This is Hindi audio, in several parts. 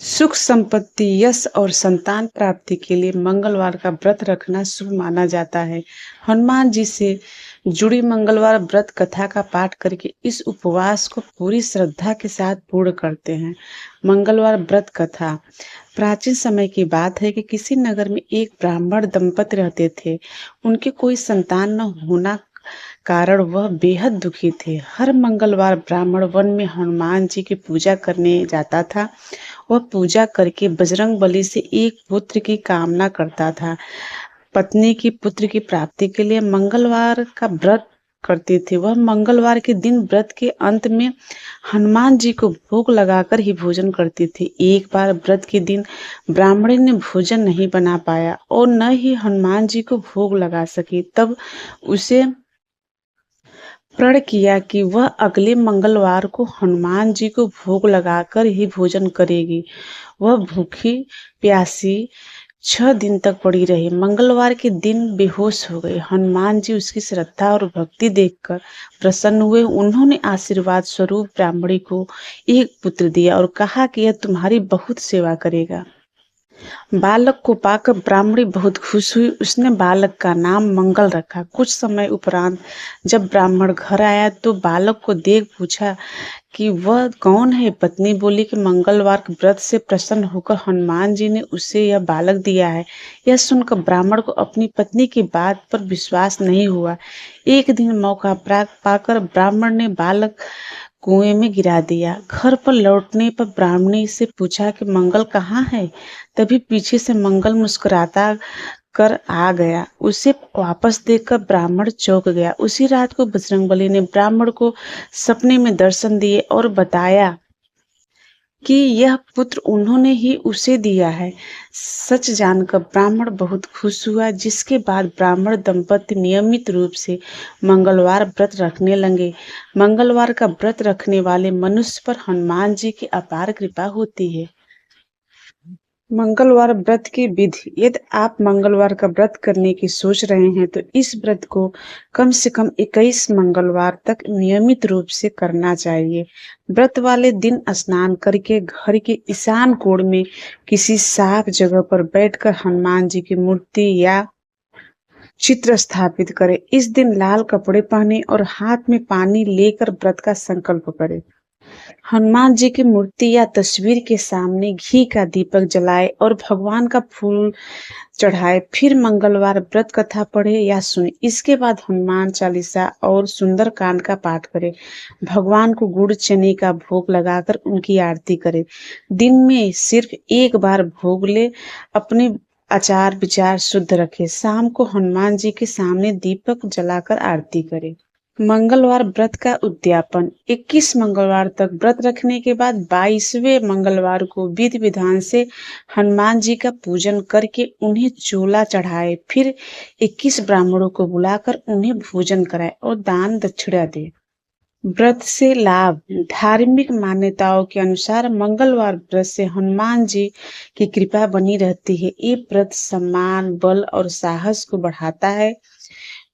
सुख संपत्ति, यश और संतान प्राप्ति के लिए मंगलवार का व्रत रखना शुभ माना जाता है। हनुमान जी से जुड़ी मंगलवार व्रत कथा का पाठ करके इस उपवास को पूरी श्रद्धा के साथ पूर्ण करते हैं। मंगलवार व्रत कथा। प्राचीन समय की बात है कि किसी नगर में एक ब्राह्मण दंपति रहते थे। उनके कोई संतान न होना कारण वह बेहद दुखी थे। हर मंगलवार ब्राह्मण वन में हनुमान जी की पूजा करने जाता था। वह पूजा करके बजरंग बली से एक पुत्र की कामना करता था। पत्नी की पुत्र की प्राप्ति के लिए मंगलवार का व्रत करते थे। वह मंगलवार के दिन व्रत के अंत में हनुमान जी को भोग लगाकर ही भोजन करते थे। एक बार व्रत के दिन ब्राह्मणी ने भोजन नहीं बना पाया और न ही हनुमान जी को भोग लगा सकी। तब उसे प्रण किया कि वह अगले मंगलवार को हनुमान जी को भोग लगाकर ही भोजन करेगी। वह भूखी प्यासी 6 दिन तक पड़ी रही। मंगलवार के दिन बेहोश हो गई। हनुमान जी उसकी श्रद्धा और भक्ति देखकर प्रसन्न हुए। उन्होंने आशीर्वाद स्वरूप ब्राह्मणी को एक पुत्र दिया और कहा कि यह तुम्हारी बहुत सेवा करेगा। बालक को पाकर ब्राह्मणी बहुत खुश हुई। उसने बालक का नाम मंगल रखा। कुछ समय उपरांत जब ब्राह्मण घर आया तो बालक को देख पूछा कि वह कौन है। पत्नी बोली कि मंगलवार के व्रत से प्रसन्न होकर हनुमान जी ने उसे यह बालक दिया है। यह सुनकर ब्राह्मण को अपनी पत्नी की बात पर विश्वास नहीं हुआ। एक दिन मौका पाकर ब्राह्मण ने बालक कुएं में गिरा दिया। घर पर लौटने पर ब्राह्मणी से पूछा कि मंगल कहाँ है। तभी पीछे से मंगल मुस्कुराता कर आ गया। उसे वापस देखकर ब्राह्मण चौंक गया। उसी रात को बजरंगबली ने ब्राह्मण को सपने में दर्शन दिए और बताया कि यह पुत्र उन्होंने ही उसे दिया है। सच जानकर ब्राह्मण बहुत खुश हुआ, जिसके बाद ब्राह्मण दंपति नियमित रूप से मंगलवार व्रत रखने लगे। मंगलवार का व्रत रखने वाले मनुष्य पर हनुमान जी की अपार कृपा होती है। मंगलवार व्रत की विधि। यदि आप मंगलवार का व्रत करने की सोच रहे हैं तो इस व्रत को कम से कम 21 मंगलवार तक नियमित रूप से करना चाहिए। व्रत वाले दिन स्नान करके घर के ईशान कोण में किसी साफ जगह पर बैठकर हनुमान जी की मूर्ति या चित्र स्थापित करें। इस दिन लाल कपड़े पहने और हाथ में पानी लेकर व्रत का संकल्प करें। हनुमान जी की मूर्ति या तस्वीर के सामने घी का दीपक जलाए और भगवान का फूल चढ़ाए। फिर मंगलवार व्रत कथा पढ़े या सुने। इसके बाद हनुमान चालीसा और सुंदरकांड का पाठ करें। भगवान को गुड़ चने का भोग लगाकर उनकी आरती करें। दिन में सिर्फ एक बार भोग ले। अपने आचार विचार शुद्ध रखें। शाम को हनुमान जी के सामने दीपक जलाकर आरती करें। मंगलवार व्रत का उद्यापन। 21 मंगलवार तक व्रत रखने के बाद 22वें मंगलवार को विधि विधान से हनुमान जी का पूजन करके उन्हें चोला चढ़ाए। फिर 21 ब्राह्मणों को बुलाकर उन्हें भोजन कराए और दान दक्षिणा दे। व्रत से लाभ। धार्मिक मान्यताओं के अनुसार मंगलवार व्रत से हनुमान जी की कृपा बनी रहती है। ये व्रत सम्मान, बल और साहस को बढ़ाता है।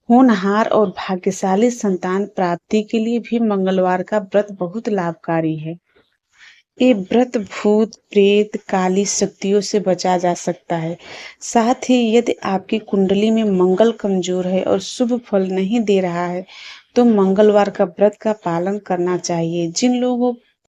होनहार और भाग्यशाली संतान प्राप्ति के लिए भी मंगलवार का व्रत बहुत लाभकारी है। ये व्रत भूत प्रेत काली शक्तियों से बचा जा सकता है। साथ ही यदि आपकी कुंडली में मंगल कमजोर है और शुभ फल नहीं दे रहा है तो मंगलवार का व्रत का पालन करना चाहिए। जिन लोगों